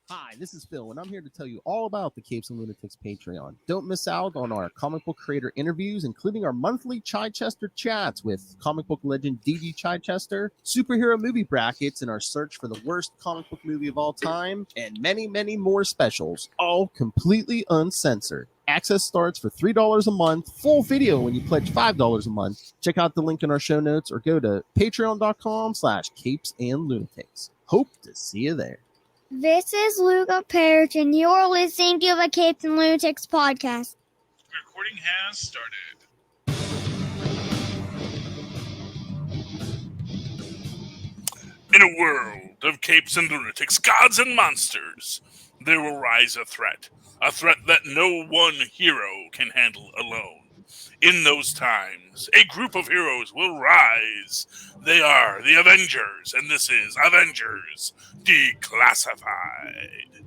Hi, this is Phil, and I'm here to tell you all about the Capes and Lunatics Patreon. Don't miss out on our comic book creator interviews, including our monthly Chichester chats with comic book legend D.D. Chichester, superhero movie brackets in our search for the worst comic book movie of all time, and many, many more specials, all completely uncensored. Access starts for $3 a month, full video when you pledge $5 a month. Check out the link in our show notes or go to patreon.com/capesandlunatics. Hope to see you there. This is Luca Perich, and you're listening to the Capes and Lunatics podcast. Recording has started. In a world of capes and lunatics, gods and monsters, there will rise a threat that no one hero can handle alone. In those times, a group of heroes will rise. They are the Avengers, and this is Avengers Declassified.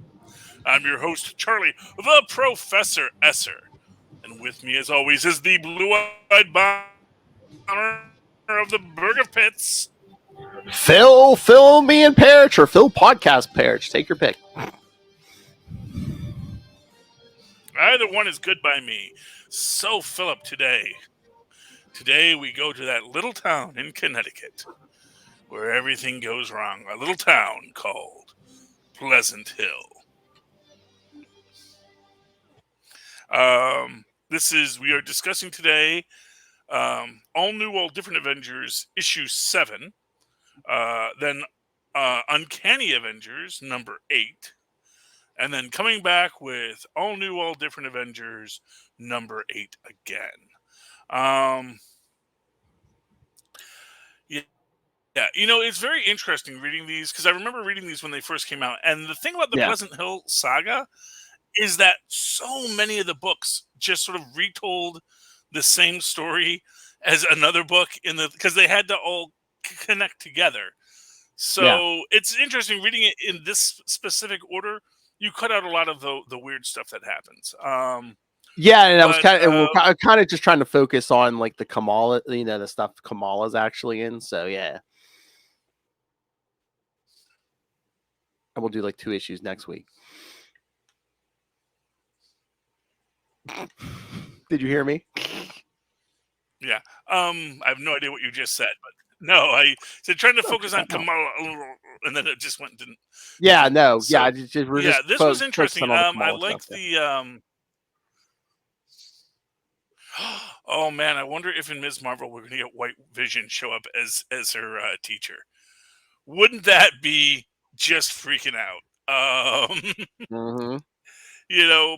I'm your host, Charlie, the Professor Esser. And with me, as always, is the blue-eyed bomber of the Burg of Pits, Phil, me and Perich, or Phil Podcast Perich. Take your pick. Either one is good by me. So, Philip, today we go to that little town in Connecticut where everything goes wrong. A little town called Pleasant Hill. We are discussing today All New, All Different Avengers, issue 7. Then Uncanny Avengers, number 8. And then coming back with All New, All Different Avengers, number 8 again. Yeah, it's very interesting reading these, because I remember reading these when they first came out. And the thing about the Pleasant Hill saga is that so many of the books just sort of retold the same story as another book, because they had to all connect together. So it's interesting reading it in this specific order. You cut out a lot of the weird stuff that happens. And I was kind of just trying to focus on like the Kamala, the stuff Kamala's actually in. So and we'll do like 2 issues next week. Did you hear me? Yeah. I have no idea what you just said, but no, I said trying to focus on Kamala, and then it just went didn't. Yeah, no, so, yeah, this was interesting. I like the. Oh man, I wonder if in Ms. Marvel we're going to get White Vision show up as her teacher. Wouldn't that be just freaking out?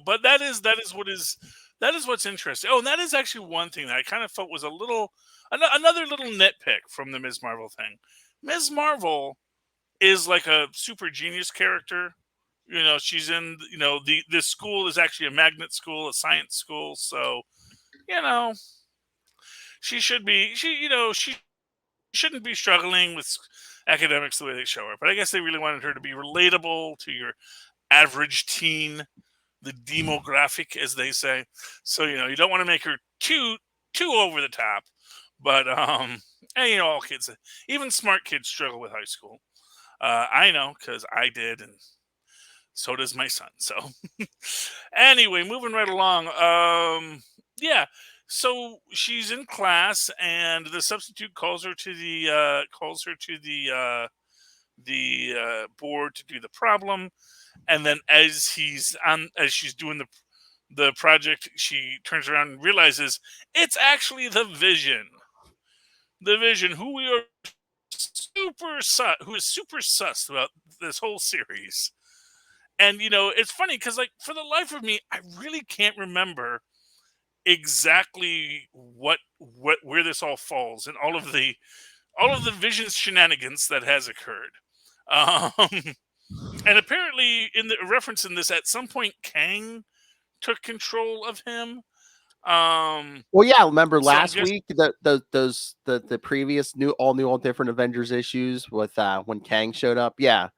But that is what's interesting. Oh, and that is actually one thing that I kind of felt was another little nitpick from the Ms. Marvel thing. Ms. Marvel is like a super genius character. She's in, this school is actually a magnet school, a science school. So, she shouldn't be struggling with academics the way they show her. But I guess they really wanted her to be relatable to your average teen, the demographic, as they say. So, you don't want to make her too over the top. But, and, all kids, even smart kids struggle with high school. I know, because I did, and so does my son. So, anyway, moving right along. So she's in class, and the substitute calls her to the board to do the problem. And then as she's doing the project, she turns around and realizes it's actually the Vision. The Vision, who is super sus about this whole series. And it's funny because, like, for the life of me, I really can't remember exactly where this all falls and all of the Vision's shenanigans that has occurred. And apparently, in the reference in this, at some point, Kang took control of him. Remember last week the previous all new, all different Avengers issues with when Kang showed up. Yeah.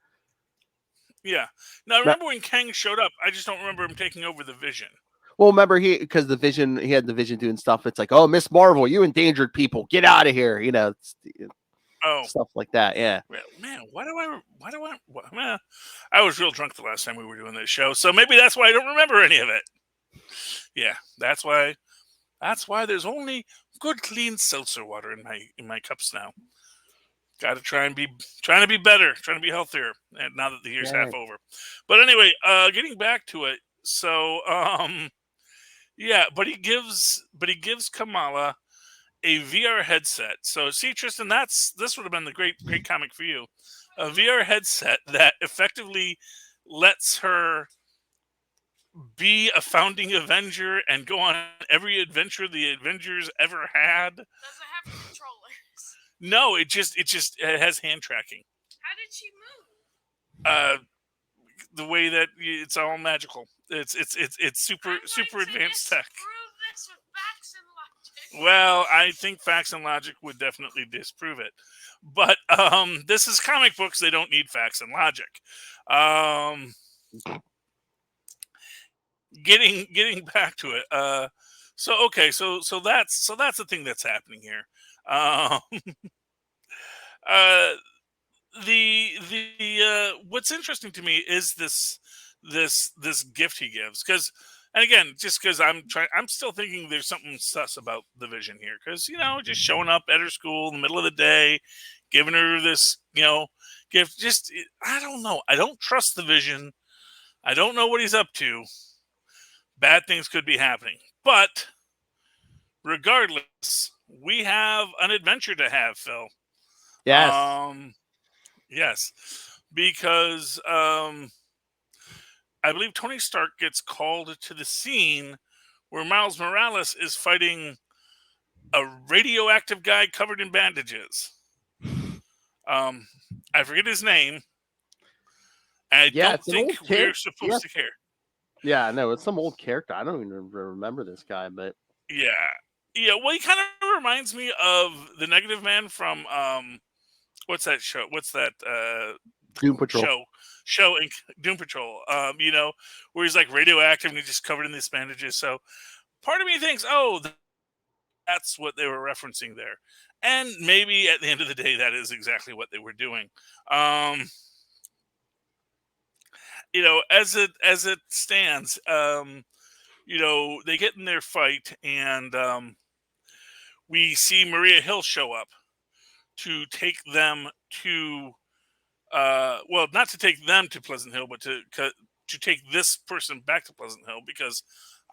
Now I remember when Kang showed up. I just don't remember him taking over the Vision. Well, remember he had the Vision doing stuff. It's like, oh, Miss Marvel, you endangered people. Get out of here. Oh, stuff like that. Yeah. man, I was real drunk the last time we were doing this show, so maybe that's why I don't remember any of it. Yeah, that's why there's only good, clean seltzer water in my cups now. Got to trying to be better, trying to be healthier, and now that the year's half over. But anyway, getting back to it. So, yeah, but he gives Kamala a VR headset. So, see, Tristan, this would have been the great comic for you. A VR headset that effectively lets her be a founding Avenger and go on every adventure the Avengers ever had. Does it have controllers? No, it has hand tracking. How did she move? The way that it's all magical. It's super advanced tech. Disprove this with facts and logic. Well, I think facts and logic would definitely disprove it. But this is comic books. They don't need facts and logic. Getting back to it. So that's the thing that's happening here. The what's interesting to me is this gift he gives, because, and again, just because I'm still thinking there's something sus about the Vision here, because just showing up at her school in the middle of the day, giving her this gift, just, I don't know, I don't trust the Vision, I don't know what he's up to. Bad things could be happening, but regardless, we have an adventure to have, Phil. Yes. Yes, because I believe Tony Stark gets called to the scene where Miles Morales is fighting a radioactive guy covered in bandages. I forget his name. I don't think we're supposed to care. Yeah, no, it's some old character. I don't even remember this guy, but yeah. Well, he kind of reminds me of the Negative Man from what's that show? What's that Doom Patrol show in Doom Patrol? Where he's like radioactive and he's just covered in these bandages. So part of me thinks, oh, that's what they were referencing there, and maybe at the end of the day, that is exactly what they were doing. As it stands, they get in their fight, and we see Maria Hill show up to take them to, not to take them to Pleasant Hill, but to take this person back to Pleasant Hill, because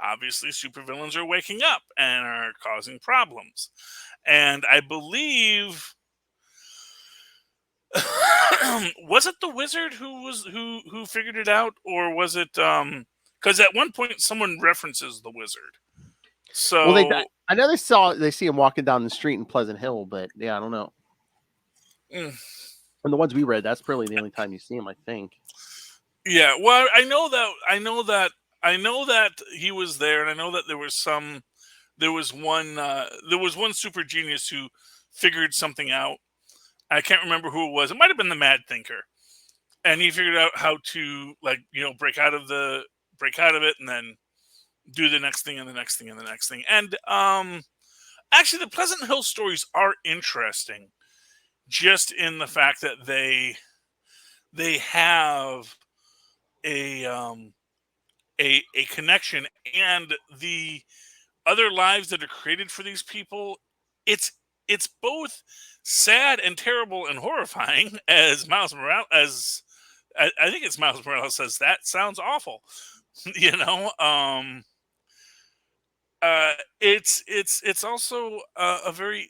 obviously supervillains are waking up and are causing problems. And I believe was it the Wizard who figured it out, or was it because at one point someone references the Wizard. So I know they see him walking down the street in Pleasant Hill, but yeah, I don't know. From the ones we read, that's probably the only time you see him, I think. Yeah, well, I know that he was there, and I know that there was one super genius who figured something out. I can't remember who it was. It might have been the Mad Thinker, and he figured out how to break out of it, and then do the next thing and the next thing and the next thing. And actually, the Pleasant Hill stories are interesting, just in the fact that they have a connection, and the other lives that are created for these people. It's both sad and terrible and horrifying, as Miles Morales, as I think it's Miles Morales says, that sounds awful. It's also a very,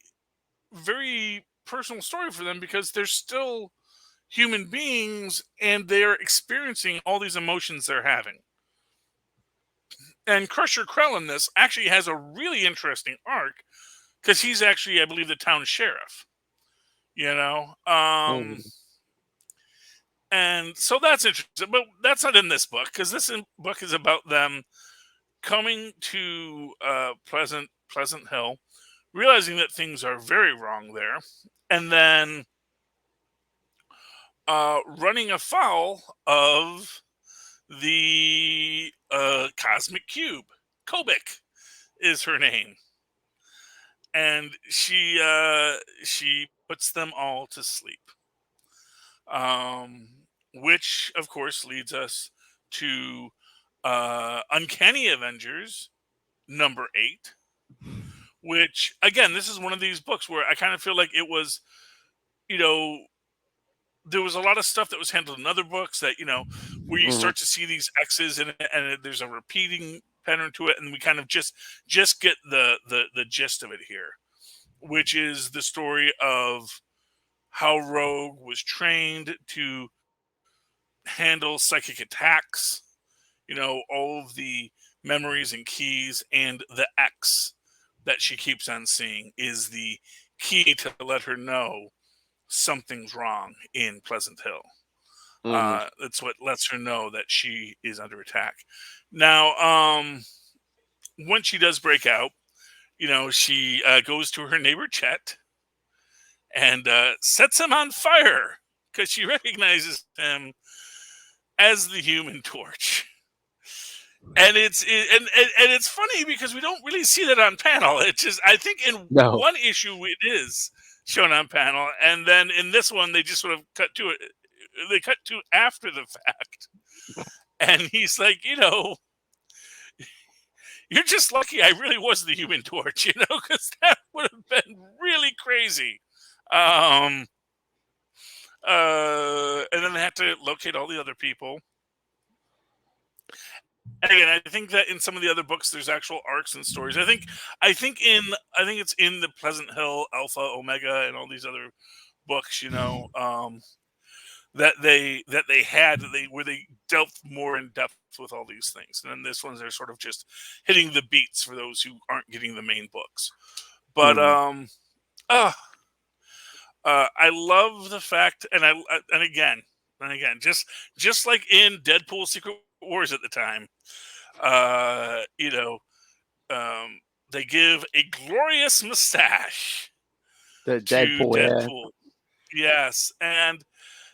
very personal story for them, because they're still human beings and they're experiencing all these emotions they're having. And Crusher Krell in this actually has a really interesting arc, because he's actually, I believe, the town sheriff. And so that's interesting, but that's not in this book, because this book is about them coming to Pleasant Hill, realizing that things are very wrong there, and then running afoul of the Cosmic Cube. Kobik is her name, and she puts them all to sleep. Which, of course, leads us to Uncanny Avengers number 8, which, again, this is one of these books where I kind of feel like it was, there was a lot of stuff that was handled in other books that, where you start to see these X's in it, and there's a repeating pattern to it, and we kind of just get the gist of it here, which is the story of how Rogue was trained to handle psychic attacks, all of the memories and keys, and the X that she keeps on seeing is the key to let her know something's wrong in Pleasant Hill. That's what lets her know that she is under attack. Now, once she does break out, she goes to her neighbor Chet and sets him on fire because she recognizes him as the Human Torch. And it's funny because we don't really see that on panel. It's just, I think in one issue it is shown on panel, and then in this one they just sort of cut to it. They cut to after the fact, and he's like, you're just lucky I really was the Human Torch, because that would have been really crazy. And then they had to locate all the other people. And again, I think that in some of the other books, there's actual arcs and stories. I think it's in the Pleasant Hill, Alpha, Omega, and all these other books, that they had where they dealt more in depth with all these things. And then this one's they're sort of just hitting the beats for those who aren't getting the main books. But I love the fact, and again, just like in Deadpool Secret Wars at the time, they give a glorious mustache to Deadpool. Yes, and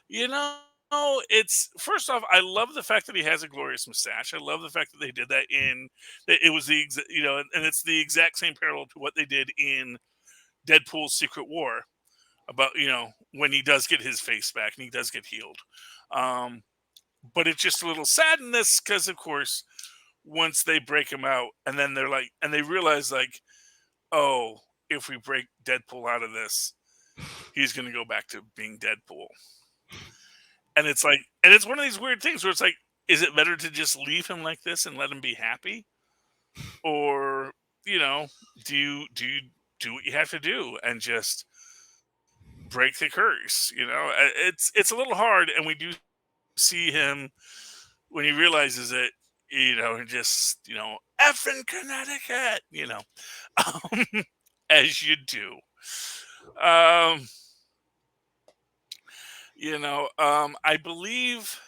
it's, first off, I love the fact that he has a glorious mustache. I love the fact that they did that it was and it's the exact same parallel to what they did in Deadpool's Secret War about, when he does get his face back and he does get healed. But it's just a little sad in this because, of course, once they break him out and then they're like, and they realize like, oh, if we break Deadpool out of this, he's going to go back to being Deadpool. And it's like, and it's one of these weird things where it's like, is it better to just leave him like this and let him be happy? Or, do you do what you have to do and just break the curse? It's a little hard, and we do see him when he realizes it, just, effing Connecticut, as you do. I believe,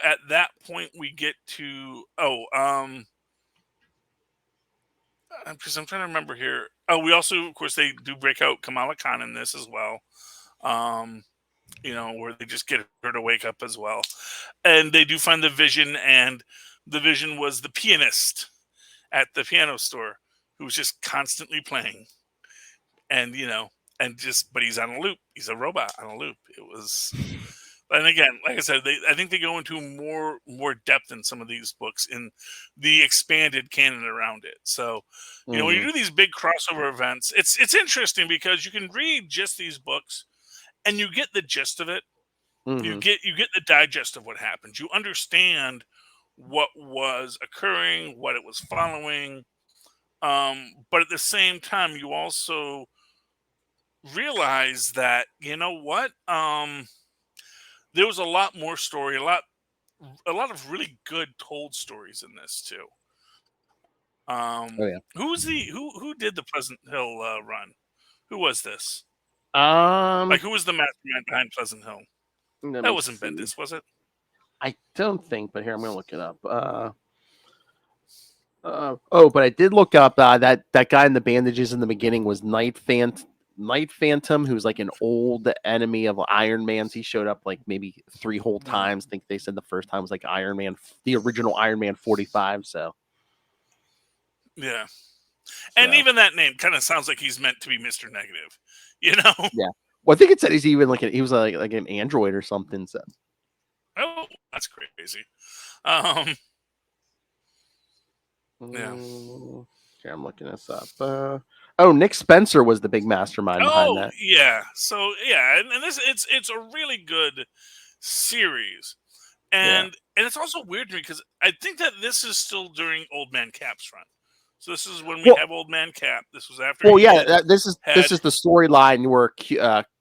at that point we get to, because I'm trying to remember here. Oh, we also, of course, they do break out Kamala Khan in this as well. Where they just get her to wake up as well. And they do find the Vision, and the Vision was the pianist at the piano store who was just constantly playing. And, but he's on a loop. He's a robot on a loop. It was, and again, like I said, I think they go into more depth in some of these books in the expanded canon around it. So, when you do these big crossover events, it's interesting because you can read just these books and you get the gist of it. You get the digest of what happened. You understand what was occurring, what it was following. But at the same time, you also realize that, there was a lot more story, a lot of really good told stories in this too. Who did the Pleasant Hill run? Who was this? Who was the mastermind behind Pleasant Hill? That wasn't Bendis, was it? I don't think, but here, I'm going to look it up. But I did look up that guy in the bandages in the beginning was Night Phantom, who's like an old enemy of Iron Man's. He showed up like maybe 3 whole times. I think they said the first time was like Iron Man, the original Iron Man 45. So, yeah. And even that name kind of sounds like he's meant to be Mr. Negative. You know? Well, I think it said he's even he was like an android or something. So Oh, that's crazy. Yeah. Okay, I'm looking this up. Nick Spencer was the big mastermind behind Oh, that. yeah. So yeah, and this it's a really good series. And it's also weird to me because I think that this is still during Old Man Cap's run. So this is when we have Old Man Cap. This was after. Well, yeah, this is the storyline where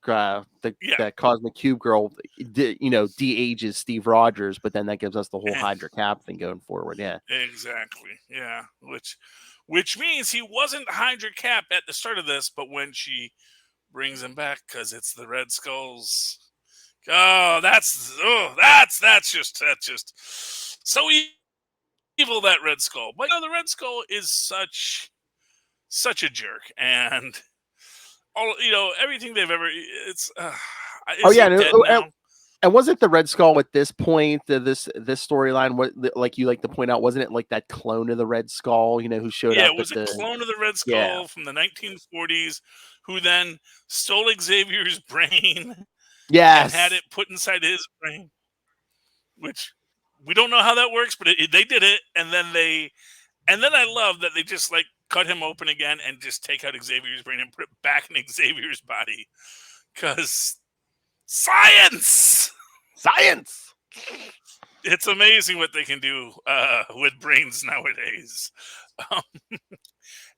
the Cosmic Cube girl, de-ages Steve Rogers, but then that gives us the whole Hydra Cap thing going forward. Yeah, exactly. Yeah, which means he wasn't Hydra Cap at the start of this, but when she brings him back because it's the Red Skulls. Oh, that's just so evil, that Red Skull. But the Red Skull is such a jerk, and all everything they've ever. It's dead now? And wasn't the Red Skull at this point, this storyline, what like you like to point out, wasn't it like that clone of the Red Skull, who showed up? Yeah, it was a clone of the Red Skull from the 1940s, who then stole Xavier's brain. Yes, and had it put inside his brain, which we don't know how that works, but they did it, and then I love that they just like cut him open again and just take out Xavier's brain and put it back in Xavier's body, because science. It's amazing what they can do with brains nowadays,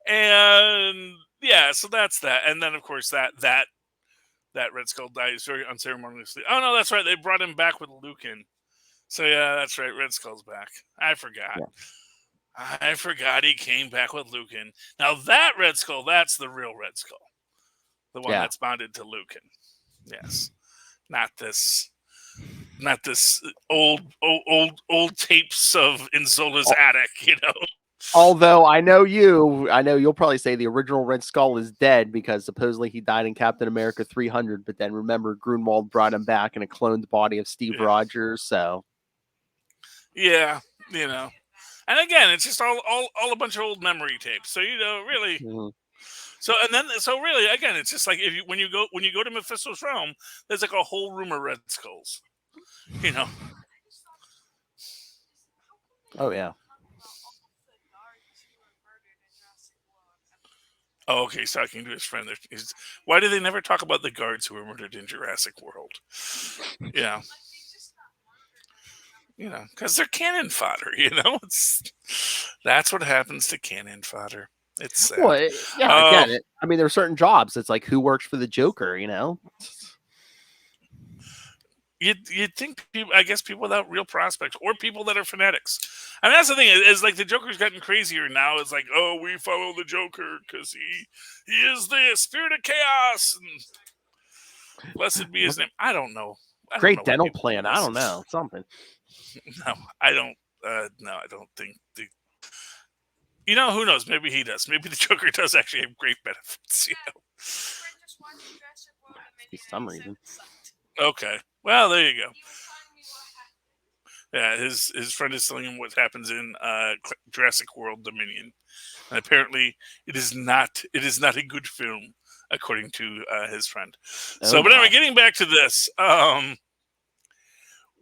and yeah, so that's that, and then of course that Red Skull dies very unceremoniously. Oh no, that's right. They brought him back with Lucan. So yeah, that's right. Red Skull's back. I forgot. Yeah. I forgot he came back with Lucan. Now that Red Skull, that's the real Red Skull. The one that's bonded to Lucan. Yes. Not this old tapes of Inzola's attic, Although I know you'll probably say the original Red Skull is dead because supposedly he died in Captain America 300, but then remember Grunwald brought him back in a cloned body of Steve Rogers, so. Yeah, And again, it's just all a bunch of old memory tapes. So, really. Mm-hmm. So really, again, it's just like when you go to Mephisto's realm, there's like a whole room of Red Skulls, Oh, yeah. Oh, okay, he's talking to his friend. Why do they never talk about the guards who were murdered in Jurassic World? Yeah. Because they're cannon fodder, That's what happens to cannon fodder. It's sad. Well, I get it. I mean, there are certain jobs. It's like, who works for the Joker, You'd think people, I guess, people without real prospects or people that are fanatics. I mean, that's the thing is like the Joker's gotten crazier now. It's like, oh, we follow the Joker because he is the spirit of chaos and blessed be his name. I don't know. Great dental plan. I don't know. Something. No, I don't. No, I don't think. Who knows? Maybe he does. Maybe the Joker does actually have great benefits. For some reason. Okay. Well, there you go. Yeah, his friend is telling him what happens in Jurassic World Dominion, and apparently it is not a good film according to his friend. But anyway, getting back to this,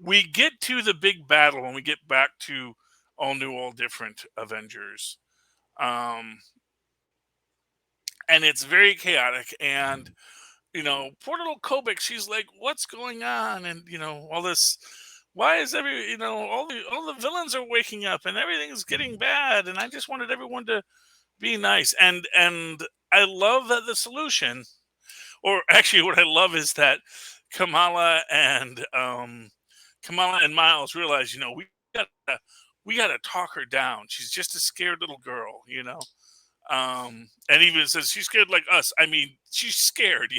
we get to the big battle when we get back to all new, all different Avengers, and it's very chaotic and. Poor little Kobik, she's like, what's going on? And, all this, why is all the villains are waking up and everything's getting bad. And I just wanted everyone to be nice. And I love that the solution, or actually what I love is that Kamala and Miles realize, we gotta talk her down. She's just a scared little girl, and even says she's scared like us. I mean, she's scared,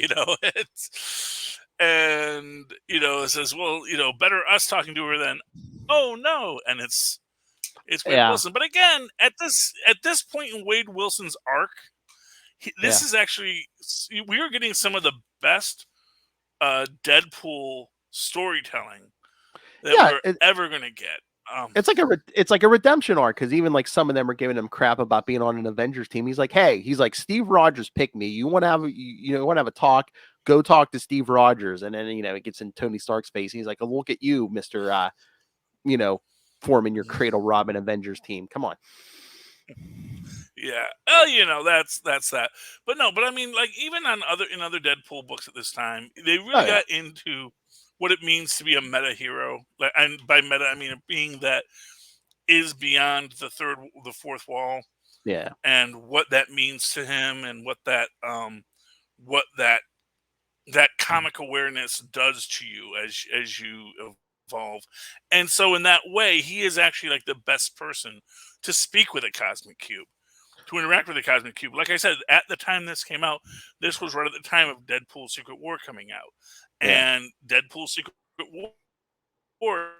and it says, well, better us talking to her than, oh no, and it's Wade Wilson. But again, at this point in Wade Wilson's arc, this is actually, we are getting some of the best Deadpool storytelling that we're ever going to get. It's like a redemption arc, because even like some of them are giving him crap about being on an Avengers team. He's like, hey, Steve Rogers picked me. You want to have a talk? Go talk to Steve Rogers. And then it gets in Tony Stark's face. He's like, oh, look at you, Mister. Forming your Cradle Robin Avengers team. Come on. Yeah. Well, that's that. But no, but I mean, like, even in other Deadpool books at this time, they really got into what it means to be a meta hero. Like, and by meta, I mean a being that is beyond the fourth wall. Yeah. And what that means to him, and what that comic awareness does to you as you evolve. And so in that way, he is actually like the best person to speak with a cosmic cube, to interact with a cosmic cube. Like I said, at the time this came out, this was right at the time of Deadpool Secret War coming out. Yeah. And Deadpool Secret War,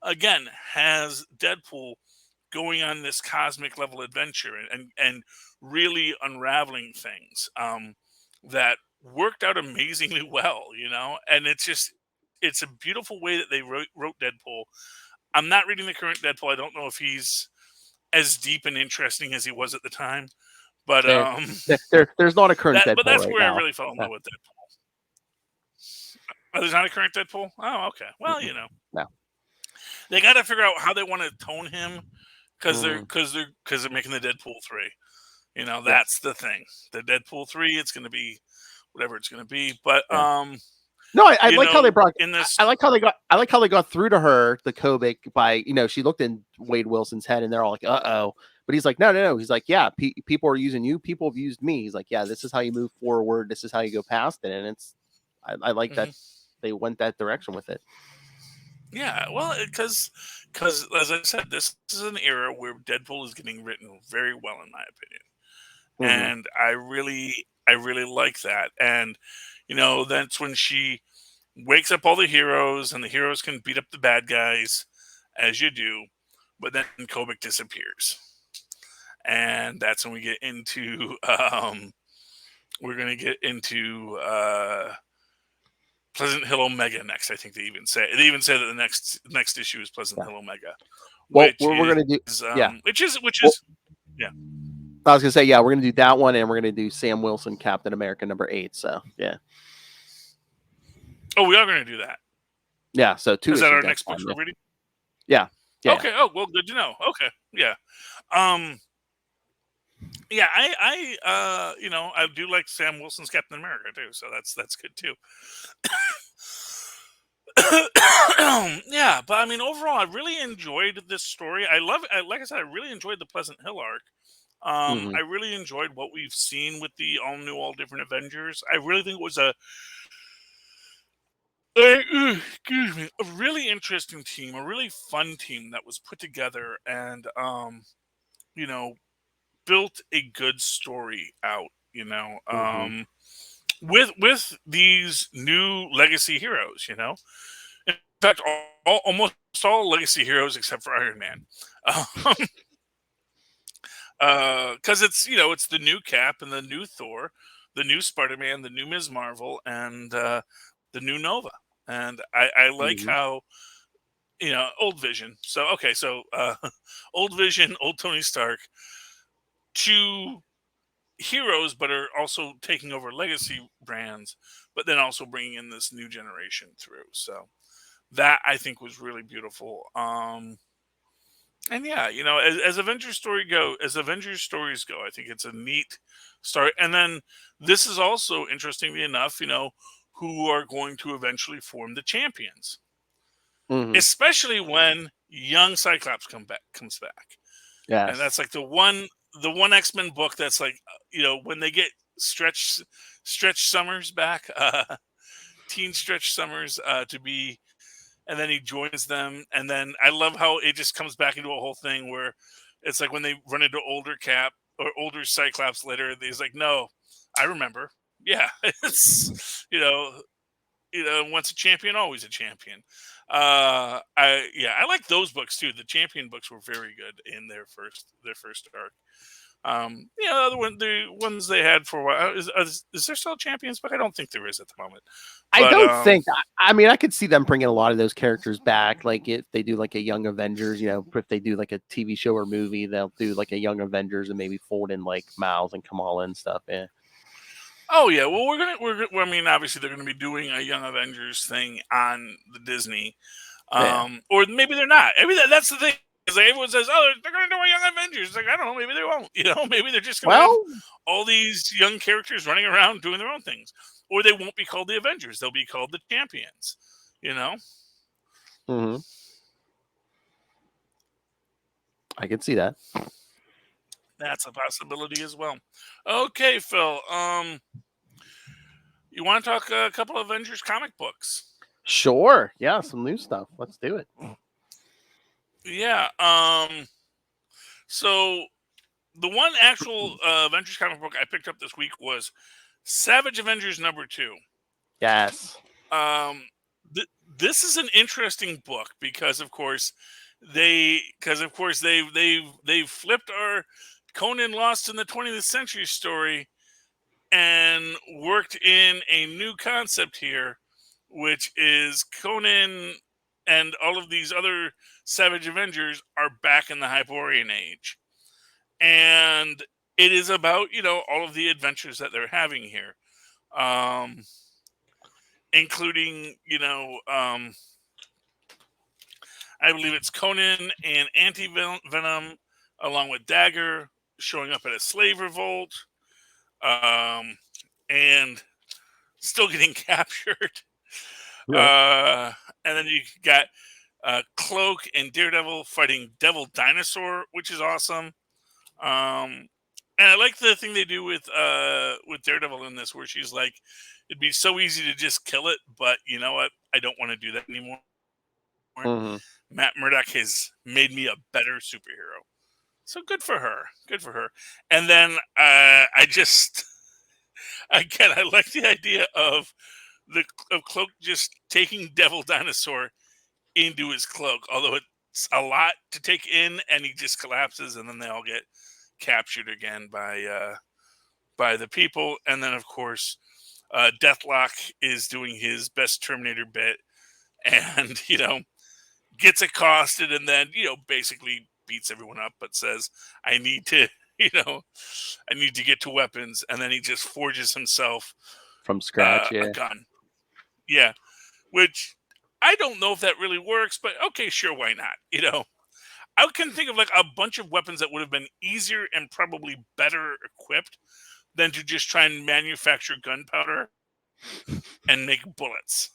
again, has Deadpool going on this cosmic level adventure and really unraveling things that worked out amazingly well, and it's a beautiful way that they wrote Deadpool. I'm not reading the current Deadpool. I don't know if he's as deep and interesting as he was at the time, but there's not a current Deadpool. But that's right where now. I really fell in love with Deadpool. Oh, there's not a current Deadpool? Oh, okay. Well, No. They got to figure out how they want to tone him, because they're making the Deadpool 3. That's the thing. The Deadpool 3, it's going to be whatever it's going to be. But no, I like how they brought in this. I like how they got through to her, the Kobik, by she looked in Wade Wilson's head, and they're all like, uh-oh. But he's like, no. He's like, yeah, people are using you. People have used me. He's like, yeah, this is how you move forward. This is how you go past it. And I like that they went that direction with it. Yeah, well, because as I said, this is an era where Deadpool is getting written very well, in my opinion, and I really like that. And that's when she wakes up all the heroes, and the heroes can beat up the bad guys, as you do, but then Kobik disappears, and that's when we get into we're gonna get into Pleasant Hill Omega next. I think they even say that the next issue is Pleasant Hill Omega. Well, we're gonna do which is yeah. I was gonna say we're gonna do that one, and we're gonna do Sam Wilson, Captain America #8. So yeah. Oh, we are gonna do that. Yeah. So 2 is that our issues next book we're reading? Yeah. Okay. Oh, well, good to know. Okay. Yeah. Yeah, I do like Sam Wilson's Captain America too, so that's good too. Yeah, but I mean, overall, I really enjoyed this story. Like I said, I really enjoyed the Pleasant Hill arc. I really enjoyed what we've seen with the all different Avengers. I really think it was a really interesting team, a really fun team that was put together, and built a good story out, with these new legacy heroes, In fact, almost all legacy heroes except for Iron Man. Because it's the new Cap and the new Thor, the new Spider-Man, the new Ms. Marvel, and the new Nova. And I like how old Vision. So old Vision, old Tony Stark, 2 heroes, but are also taking over legacy brands, but then also bringing in this new generation through. So that, I think, was really beautiful. And yeah, as Avengers stories go, I think it's a neat start. And then this is also, interestingly enough, who are going to eventually form the Champions, especially when young Cyclops comes back. Yeah, and that's like the one X-Men book that's like, when they get Stretch Summers back, Teen Stretch Summers to be. And then he joins them, and then I love how it just comes back into a whole thing where it's like when they run into older Cap or older Cyclops later, he's like, "No, I remember. Yeah, it's once a champion, always a champion." I like those books too. The Champion books were very good in their first arc. The ones they had for a while. Is there still a Champions book? I don't think there is at the moment. I don't think. I mean, I could see them bringing a lot of those characters back. Like if they do like a Young Avengers, if they do like a TV show or movie, they'll do like a Young Avengers and maybe fold in like Miles and Kamala and stuff. Yeah. Oh yeah. Well, I mean, obviously they're gonna be doing a Young Avengers thing on the Disney, or maybe they're not. I mean, that's the thing. Because everyone says, "Oh, they're going to do a Young Avengers." It's like, I don't know. Maybe they won't. Maybe they're just going to have all these young characters running around doing their own things, or they won't be called the Avengers. They'll be called the Champions. Mm-hmm. I can see that. That's a possibility as well. Okay, Phil. You want to talk a couple of Avengers comic books? Sure. Yeah, some new stuff. Let's do it. Yeah. So the one actual Avengers comic book I picked up this week was Savage Avengers #2. Yes. This is an interesting book because, of course, they've flipped our Conan Lost in the 20th Century story and worked in a new concept here, which is Conan and all of these other Savage Avengers are back in the Hyperborean Age. And it is about, all of the adventures that they're having here. Including, I believe it's Conan and Anti-Venom, along with Dagger, showing up at a slave revolt, and still getting captured. Yeah. And then you got Cloak and Daredevil fighting Devil Dinosaur, which is awesome. And I like the thing they do with Daredevil in this, where she's like, it'd be so easy to just kill it, but you know what? I don't want to do that anymore. Mm-hmm. Matt Murdock has made me a better superhero. So good for her. Good for her. And then I like the idea of Cloak just taking Devil Dinosaur into his cloak, although it's a lot to take in, and he just collapses, and then they all get captured again by the people. And then, of course, Deathlock is doing his best Terminator bit, and gets accosted, and then basically beats everyone up, but says, "I need to, I need to get to weapons," and then he just forges himself from scratch a gun. Yeah, which I don't know if that really works, but okay, sure, why not? I can think of like a bunch of weapons that would have been easier and probably better equipped than to just try and manufacture gunpowder and make bullets.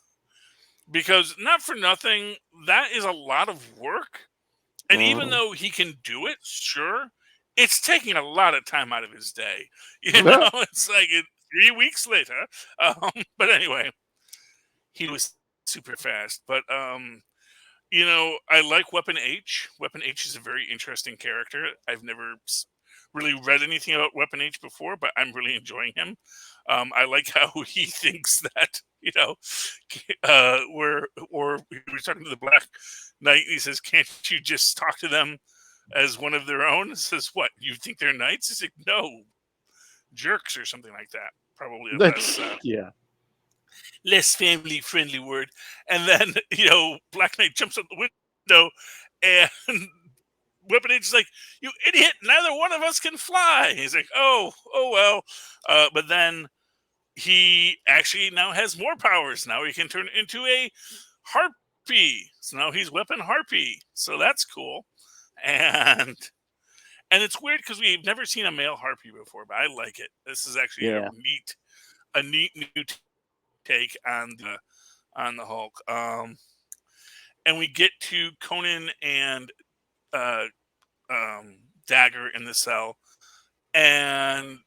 Because not for nothing, that is a lot of work. And even though he can do it, sure, it's taking a lot of time out of his day. It's like 3 weeks later. But anyway, he was super fast. But I like Weapon H. Weapon H is a very interesting character. I've never really read anything about Weapon H before, but I'm really enjoying him. I like how he thinks that, he was talking to the Black Knight, and he says, "Can't you just talk to them as one of their own?" He says, "What, you think they're knights?" He's like, "No, jerks," or something like that. Probably a less, less family-friendly word. And then, Black Knight jumps out the window, and Weapon H is like, "You idiot, neither one of us can fly." He's like, oh well. But then he actually now has more powers. Now he can turn into a harpy. So now he's Weapon Harpy. So that's cool. And it's weird because we've never seen a male harpy before, but I like it. This is actually a neat new take on the Hulk. And we get to Conan and Dagger in the cell, and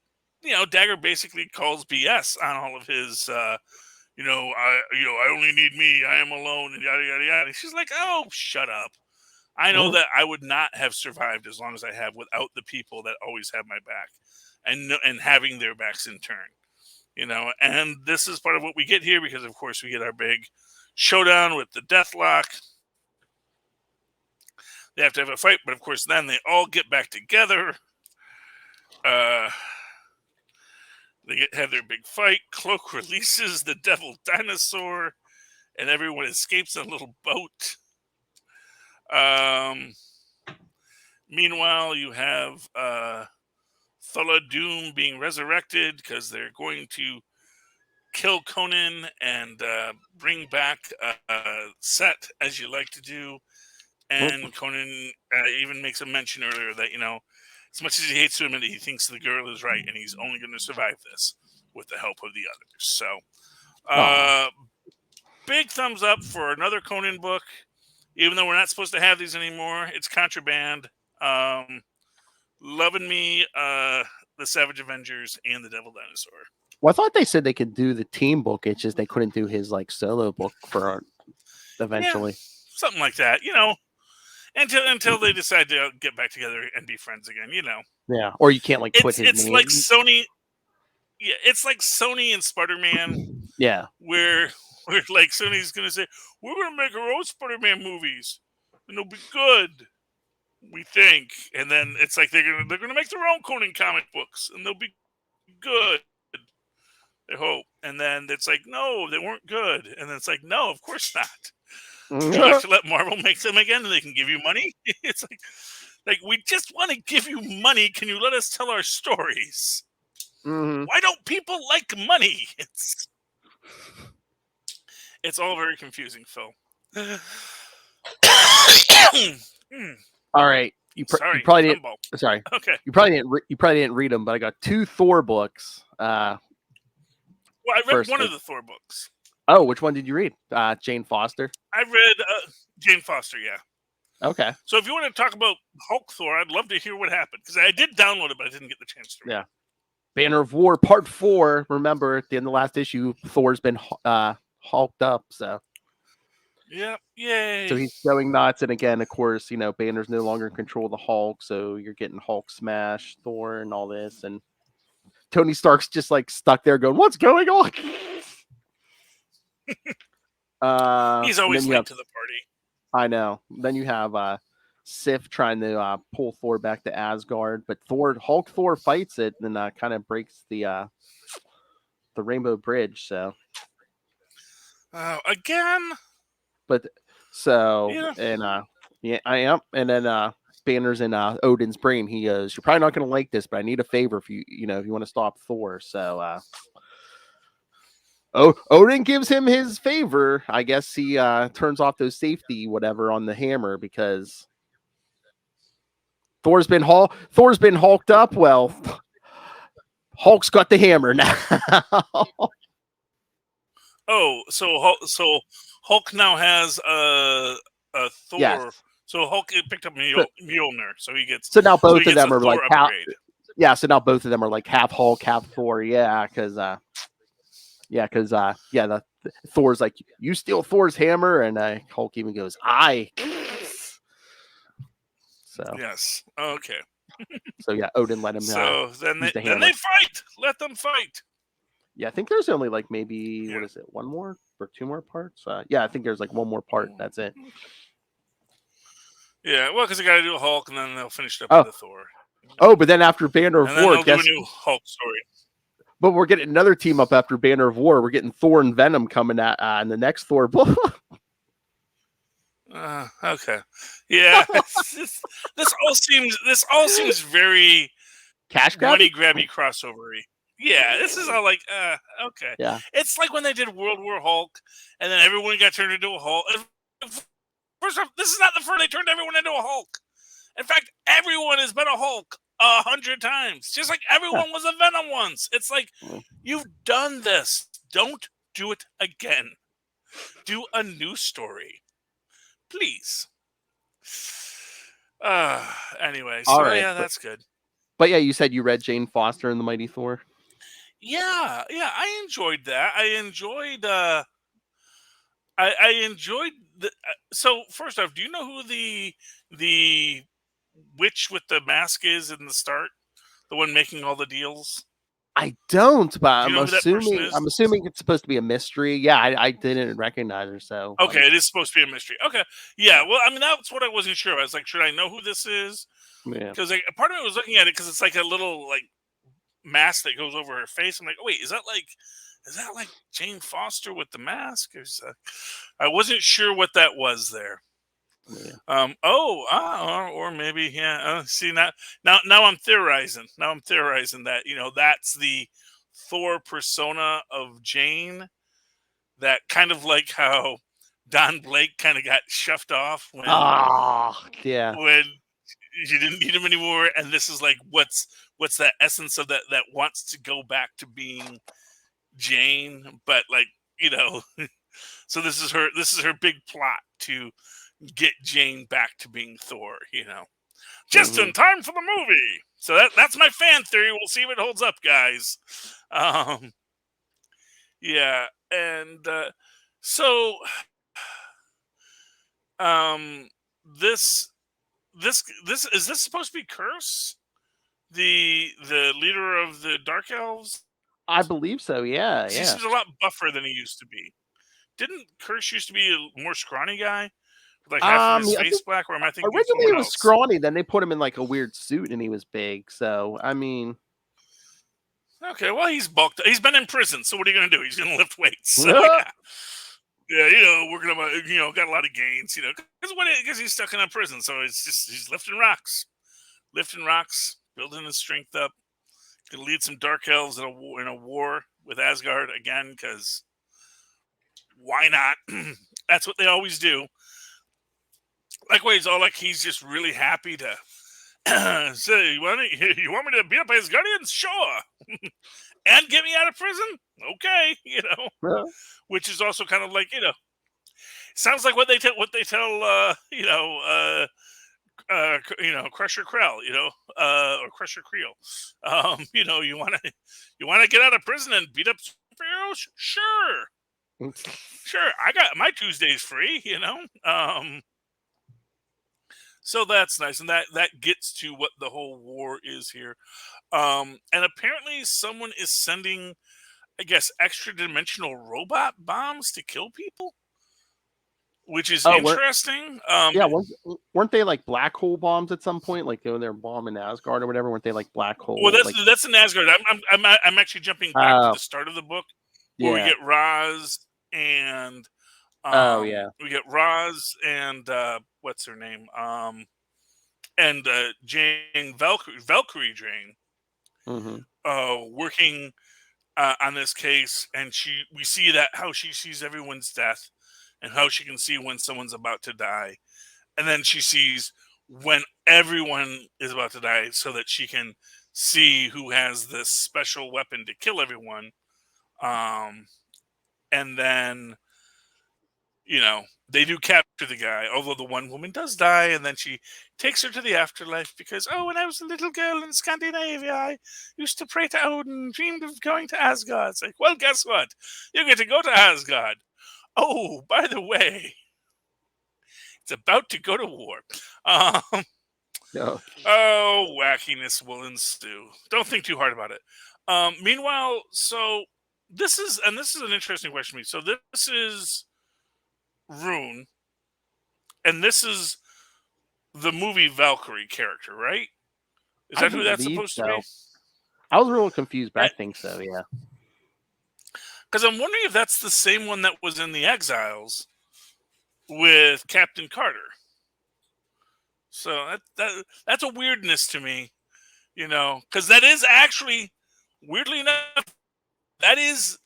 Dagger basically calls BS on all of his I only need me, I am alone, and yada yada yada. And she's like, "Oh, shut up. I know that I would not have survived as long as I have without the people that always have my back, and having their backs in turn." And this is part of what we get here, because of course we get our big showdown with the Deathlock. They have to have a fight, but of course then they all get back together. They have their big fight. Cloak releases the devil dinosaur, and everyone escapes in a little boat. Meanwhile, you have Thula Doom being resurrected because they're going to kill Conan and bring back Set, as you like to do. And Conan even makes a mention earlier that, as much as he hates to admit it, he thinks the girl is right, and he's only going to survive this with the help of the others. So, big thumbs up for another Conan book. Even though we're not supposed to have these anymore, it's contraband. Loving me, the Savage Avengers and the Devil Dinosaur. Well, I thought they said they could do the team book. It's just they couldn't do his solo book for eventually. Yeah, something like that, until they decide to get back together and be friends again, Yeah, or you can't put his it's name. like Sony. Yeah, it's like Sony and Spider-Man. Yeah, where Sony's gonna say we're gonna make our own Spider-Man movies and they'll be good, we think, and then it's like they're gonna make their own Conan comic books and they'll be good. They hope, and then it's like no, they weren't good, and then it's like no, of course not. Would you like to let Marvel make them again and they can give you money? It's like we just want to give you money. Can you let us tell our stories? Mm-hmm. Why don't people like money? It's all very confusing, Phil. All right, you probably didn't. Sorry, okay. You probably didn't read them, but I got 2 Thor books. Well, I read one of the Thor books. Oh, which one did you read? Jane Foster. I read Jane Foster. Yeah. Okay. So if you want to talk about Hulk Thor, I'd love to hear what happened because I did download it, but I didn't get the chance to read. Yeah. Banner of War Part 4. Remember, at the end of the last issue, Thor's been hulked up. So. Yeah. Yay. So he's going nuts, and again, of course, Banner's no longer in control of the Hulk, so you're getting Hulk smash, Thor, and all this, and Tony Stark's just stuck there going, "What's going on?" He's always late to the party. I know. Then you have Sif trying to pull Thor back to Asgard, but Hulk Thor fights it and kind of breaks the Rainbow Bridge. So again. But so yeah. And I am, and then Banner's in Odin's brain. He goes, "You're probably not going to like this, but I need a favor if you want to stop Thor." So Odin gives him his favor. I guess he turns off those safety whatever on the hammer because Thor's been hulked up. Well, Hulk's got the hammer now. Oh, so Hulk now has a Thor. Yes. So Hulk picked up Mjolnir, so he gets. So now both of them are Thor half. upgrade. Yeah, so now both of them are half Hulk, half Thor. Yeah, because the Thor's like, "You steal Thor's hammer," and Hulk even goes, "I." So yes, okay. So yeah, Odin let him. So then they fight. Let them fight. Yeah, I think there's only maybe what is it, 1 more or 2 more parts? Yeah, I think there's 1 more part. That's it. Yeah, well, because they got to do a Hulk, and then they'll finish it up with the Thor. Oh, but then after Banner of War, do a new Hulk story. But we're getting another team up after Banner of War. We're getting Thor and Venom coming at in the next Thor book. Okay, yeah. This all seems very cash grab, money grabby crossovery. Yeah, this is all okay. Yeah, it's like when they did World War Hulk, and then everyone got turned into a Hulk. First off, this is not the first they turned everyone into a Hulk. In fact, everyone has been a Hulk 100 times. Just like everyone was a Venom once. It's like, you've done this. Don't do it again. Do a new story. Please. Anyway, so right, yeah, that's good. But yeah, you said you read Jane Foster and the Mighty Thor. Yeah, I enjoyed that. I enjoyed I enjoyed the. So first off, do you know who the witch with the mask is in the start? The one making all the deals. I don't, but Do you know who that person is? I'm assuming it's supposed to be a mystery. Yeah, I didn't recognize her, so Okay, it is supposed to be a mystery. Okay, yeah. Well, I mean, that's what I wasn't sure. I was like, should I know who this is? yeah. Because like, part of me was looking at it because it's like a little like mask that goes over her face. I'm like, oh, wait, is that like Jane Foster with the mask? I wasn't sure what that was there. Yeah. Or maybe yeah. See now I'm theorizing. Now I'm theorizing that that's the Thor persona of Jane. That kind of like how Don Blake kind of got shoved off when Yeah. when you didn't need him anymore, and this is like what's that essence of that wants to go back to being Jane, but like so this is her big plot to get Jane back to being Thor, just in time for the movie. So that's my fan theory. We'll see if it holds up, guys. Yeah, and so this is this supposed to be Curse, the leader of the Dark Elves? I believe so. Yeah, He yeah. seems a lot buffer than he used to be. Didn't Curse used to be a more scrawny guy? Like half of his I face think black, or am I thinking of originally he someone was else? scrawny, then they put him in like a weird suit and he was big. So I mean, Okay, well he's bulked. He's been in prison, so what are you going to do? He's going to lift weights. So yeah, we're going to got a lot of gains, because he's stuck in a prison, so it's just he's lifting rocks, building his strength up. Going to lead some Dark Elves in a war with Asgard again, because why not? That's what they always do. Likewise, he's just really happy to say, you want me to beat up Asgardians? Sure. And get me out of prison? Okay, which is also kind of like, sounds like what they tell Crusher Krell, or Crusher Creel. You want to get out of prison and beat up superheroes? Sure. Sure, I got my Tuesdays free, So that's nice, and that gets to what the whole war is here. And apparently someone is sending, I guess, extra dimensional robot bombs to kill people, which is interesting. Yeah, weren't they like black hole bombs at some point? Like they're bombing Asgard or whatever. Weren't they like black hole? Well, that's in Asgard. I'm actually jumping back to the start of the book, where we get Roz and we get Roz and what's her name? And Jane Valkyrie Jane, working on this case, and we see how she sees everyone's death, and how she can see when someone's about to die, and then she sees when everyone is about to die, so that she can see who has this special weapon to kill everyone, and then they do capture the guy, although the one woman does die, and then she takes her to the afterlife because, when I was a little girl in Scandinavia, I used to pray to Odin, dreamed of going to Asgard. It's like, well, guess what? You get to go to Asgard. Oh, by the way, it's about to go to war. Oh, wackiness will ensue. Don't think too hard about it. Meanwhile, so this is an interesting question to me. So this is Rune, and this is the movie Valkyrie character, right? Is that who that's supposed to be? I was a little confused, but I think so, yeah. Because I'm wondering if that's the same one that was in the Exiles with Captain Carter. So that's a weirdness to me, because that is actually, weirdly enough, that is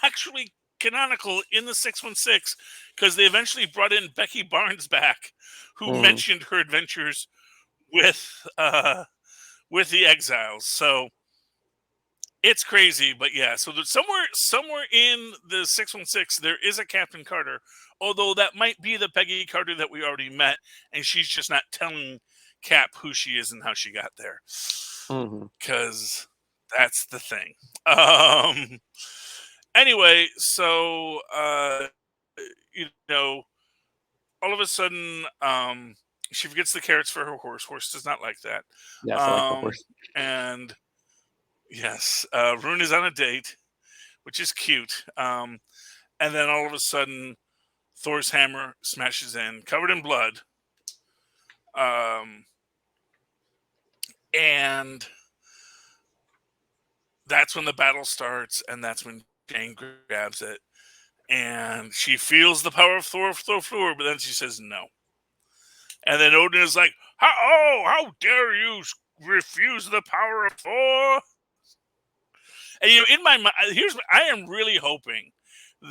actually canonical in the 616, because they eventually brought in Becky Barnes back, who mentioned her adventures with the Exiles. So it's crazy, but yeah. So there's somewhere in the 616 there is a Captain Carter, although that might be the Peggy Carter that we already met, and she's just not telling Cap who she is and how she got there, because that's the thing. Anyway, so all of a sudden, she forgets the carrots for her horse. Horse does not like that. Yeah, I like the horse. And Yes. Rune is on a date, which is cute. And then all of a sudden, Thor's hammer smashes in, covered in blood. And that's when the battle starts, and that's when Jane grabs it. And she feels the power of Thor, but then she says no. And then Odin is like, how dare you refuse the power of Thor? And in my mind, I am really hoping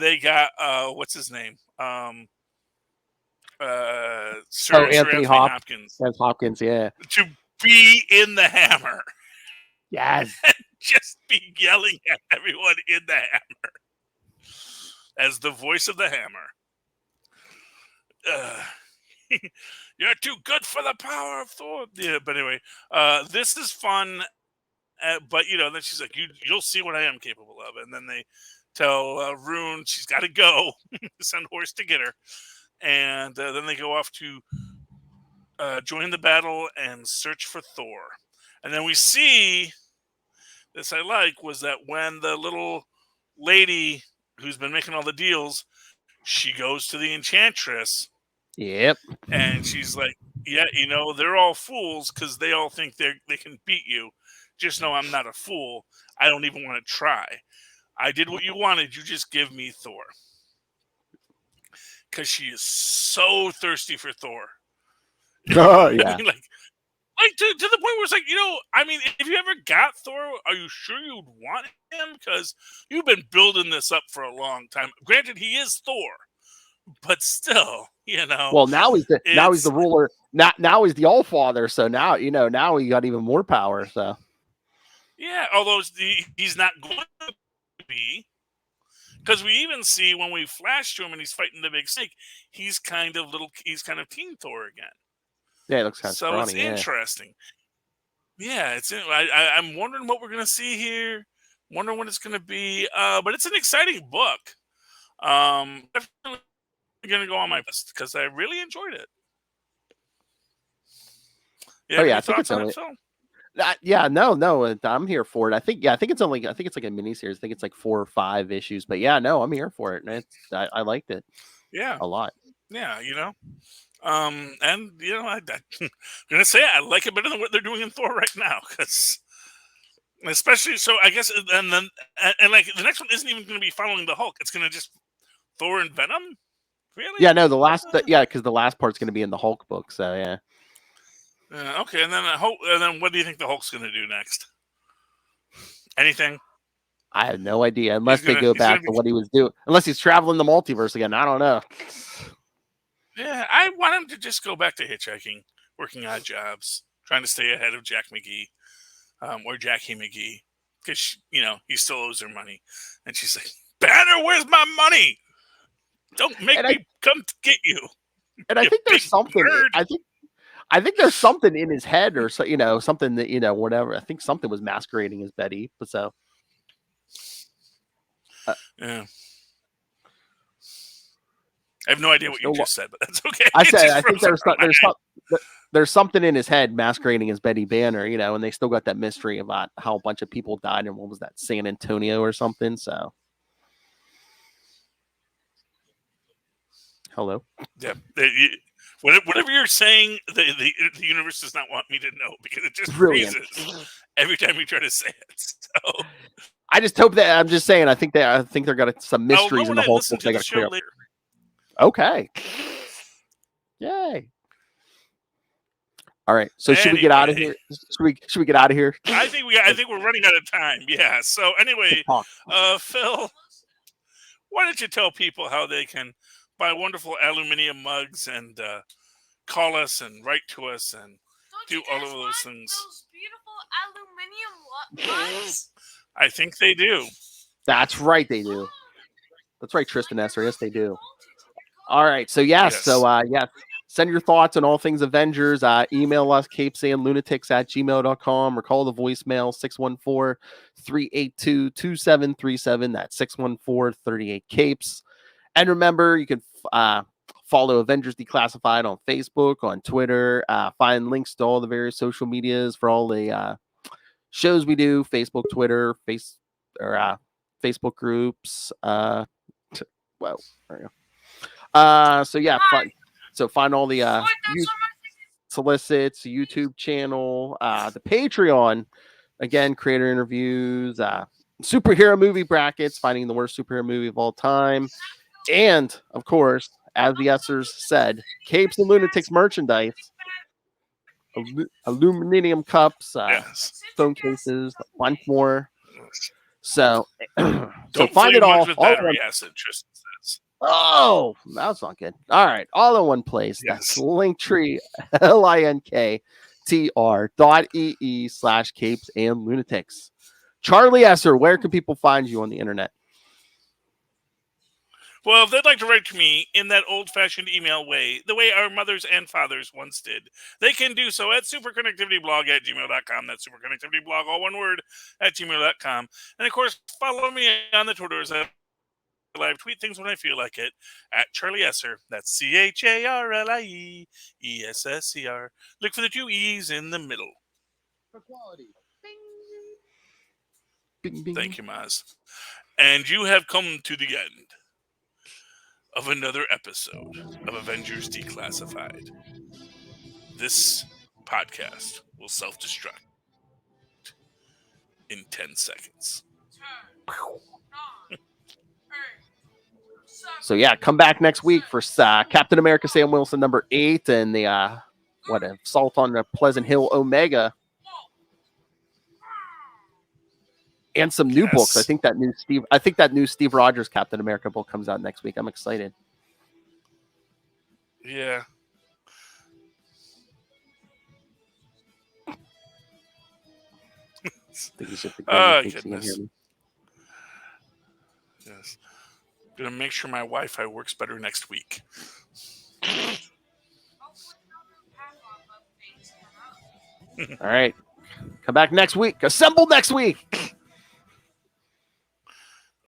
they got what's his name? Sir Anthony Hopkins. Anthony Hopkins, yeah. To be in the hammer. Yes. Just be yelling at everyone in the hammer. As the voice of the hammer. You're too good for the power of Thor. Yeah, but anyway, this is fun. But then she's like, you'll see what I am capable of. And then they tell Rune she's got to go. Send Horse to get her. And then they go off to join the battle and search for Thor. And then we see, this I like, was that when the little lady who's been making all the deals, she goes to the Enchantress. Yep. And she's like, yeah, they're all fools because they all think they can beat you. Just know I'm not a fool. I don't even want to try. I did what you wanted. You just give me Thor. Because she is so thirsty for Thor. Oh, yeah. I mean, like to the point where it's like, if you ever got Thor, are you sure you'd want him? Because you've been building this up for a long time. Granted, he is Thor, but still, Well, now he's the ruler. Now he's the All Father. So now he got even more power. So yeah, although he's not going to be, because we even see when we flash to him and he's fighting the big snake, he's kind of Teen Thor again. Yeah, it looks kind of so scrawny, it's interesting. Yeah, I'm wondering what we're gonna see here. Wondering what it's gonna be. But it's an exciting book. Definitely gonna go on my list because I really enjoyed it. I think it's only. No, I'm here for it. I think it's like a miniseries. I think it's like 4 or 5 issues. But yeah, no, I'm here for it, and I liked it. Yeah, a lot. Yeah, and I'm gonna say I like it better than what they're doing in Thor right now, because especially so I guess and like the next one isn't even going to be following the Hulk. It's going to just Thor and Venom. Really? Yeah, no, because the last part's going to be in the Hulk book. So yeah. Okay, and then what do you think the Hulk's going to do next? Anything? I have no idea, unless they go back to what he was doing. Unless he's traveling the multiverse again. I don't know. Yeah, I want him to just go back to hitchhiking, working odd jobs, trying to stay ahead of Jack McGee, or Jackie McGee, because he still owes her money, and she's like, "Banner, where's my money? Don't make me come to get you." And I think there's something. I think there's something in his head, or something that whatever. I think something was masquerading as Betty, but so. Yeah. I have no idea what you just said, but that's okay. I think there's something in his head masquerading as Betty Banner, and they still got that mystery about how a bunch of people died in, what was that, San Antonio or something. So, hello. Yeah. Whatever you're saying, the universe does not want me to know, because it just freezes every time you try to say it. So. I just hope that I'm just saying. I think they're got some mysteries in the whole book. They got to clear up. Okay. Yay. All right. So should we get out of here? Should we get out of here? I think we're running out of time. Yeah. So anyway, Phil, why don't you tell people how they can buy wonderful aluminium mugs and call us and write to us and do all of those things. Those beautiful aluminium mugs? I think they do. That's right, they do. That's right, Tristan Esser. Yes, they do. All right. So yes. So send your thoughts on all things Avengers. Email us CapesandLunatics@gmail.com or call the voicemail 614-382-2737. That's 614-38-CAPES. And remember, you can follow Avengers Declassified on Facebook, on Twitter. Find links to all the various social medias for all the shows we do, Facebook, Twitter, Facebook groups. Well, there you go. So yeah, fun. So find all the solicits, YouTube channel, the Patreon, again, creator interviews, superhero movie brackets, finding the worst superhero movie of all time, and of course, as the Essers said, Capes and Lunatics merchandise, aluminum cups, Yes. phone cases, a bunch more. So, so Don't find it flame all. much with all battery acid, Tristan says. Oh, that's not good. All right, all in one place. Yes. That's Linktree, linktr.ee/Capes and Lunatics. Charlie Esser, where can people find you on the internet? Well, if they'd like to write to me in that old-fashioned email way, the way our mothers and fathers once did, they can do so at superconnectivityblog@gmail.com. That's superconnectivityblog, all one word, at gmail.com. And, of course, follow me on the Twitters. I live tweet things when I feel like it at Charlie Esser. That's CharlieEssser. Look for the 2 E's in the middle. For quality. Bing, bing. Thank you, Maz. And you have come to the end of another episode of Avengers Declassified. This podcast will self-destruct in 10 seconds. So yeah, come back next week for Captain America Sam Wilson #8 and the Assault on the Pleasant Hill Omega. And some new books. I think that new Steve Rogers Captain America book comes out next week. I'm excited. Yeah. Goodness. Yes. Gonna make sure my Wi-Fi works better next week. All right. Come back next week. Assemble next week.